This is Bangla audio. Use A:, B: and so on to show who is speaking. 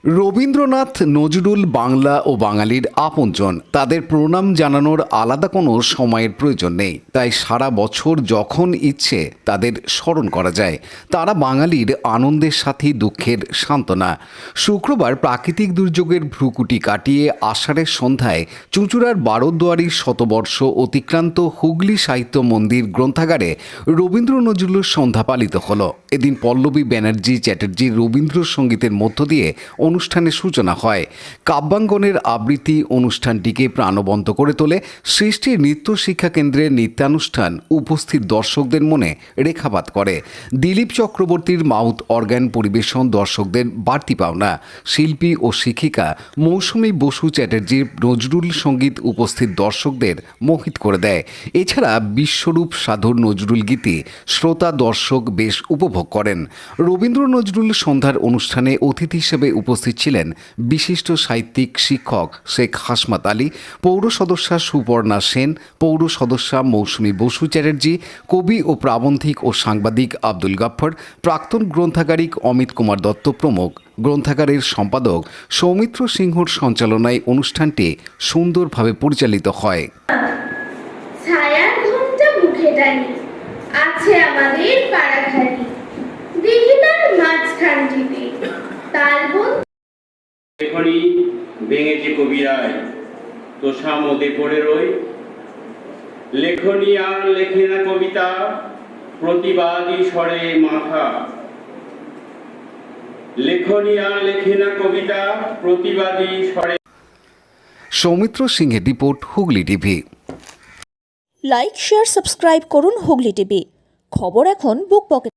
A: রবীন্দ্রনাথ নজরুল বাংলা ও বাঙালির আপনজন। তাদের প্রণাম জানানোর আলাদা কোনো সময়ের প্রয়োজন নেই, তাই সারা বছর যখন ইচ্ছে তাদের স্মরণ করা যায়। তারা বাঙালির আনন্দের সাথে দুঃখের সান্ত্বনা। শুক্রবার প্রাকৃতিক দুর্যোগের ভ্রুকুটি কাটিয়ে আষাঢ়ের সন্ধ্যায় চুঁচুড়ার বারোদুয়ারির শতবর্ষ অতিক্রান্ত হুগলি সাহিত্য মন্দির গ্রন্থাগারে রবীন্দ্র নজরুলের সন্ধ্যা পালিত হল। এদিন পল্লবী ব্যানার্জি চ্যাটার্জির রবীন্দ্রসঙ্গীতের মধ্য দিয়ে অনুষ্ঠানের সূচনা হয়। কাব্যাঙ্গনের আবৃত্তি অনুষ্ঠানটিকে প্রাণবন্ত করে তোলে। সৃষ্টি নৃত্য শিক্ষা কেন্দ্রের নৃত্যানুষ্ঠান উপস্থিত দর্শকদের মনে রেখাপাত করে। দিলীপ চক্রবর্তীর মাউথ অর্গান পরিবেশন দর্শকদের বাড়তি পাওনা। শিল্পী ও শিক্ষিকা মৌসুমী বসু চ্যাটার্জির নজরুল সঙ্গীত উপস্থিত দর্শকদের মোহিত করে দেয়। এছাড়া বিশ্বরূপ সাধুর নজরুল গীতি শ্রোতা দর্শক বেশ উপভোগ করেন। রবীন্দ্র নজরুল সন্ধ্যার অনুষ্ঠানে অতিথি হিসেবে উপস্থিত ছিলেন বিশিষ্ট সাহিত্যিক শিক্ষক শেখ হাসমাত আলী, পৌর সদস্যা সুপর্ণা সেন, পৌর সদস্যা মৌসুমী বসু চ্যাটার্জি, কবি ও প্রাবন্ধিক ও সাংবাদিক আব্দুল গাফফর, প্রাক্তন গ্রন্থাগারিক অমিত কুমার দত্ত প্রমুখ। গ্রন্থাগারের সম্পাদক সৌমিত্র সিংহর সঞ্চালনায় অনুষ্ঠানটি সুন্দরভাবে পরিচালিত হয়।
B: ছায়ার ঘোমটা মুখে টানি আছে আমাদের পাড়াখানি, দেখি তার মাঝখানটিতে তালবন
C: এখনই ভেঙেছে কবিরায় তোষা মধ্যে পড়ে রই। লেখনী আর লেখে না কবিতা, প্রতিবাদী স্বরে মাথা। লেখনী আর লেখে না কবিতা, প্রতিবাদী স্বরে।
A: সৌমিত্র সিংহের report, Hooghly TV.
D: Like, share, subscribe করুন হুগলি টিভি। খবর এখন বুক পকেট।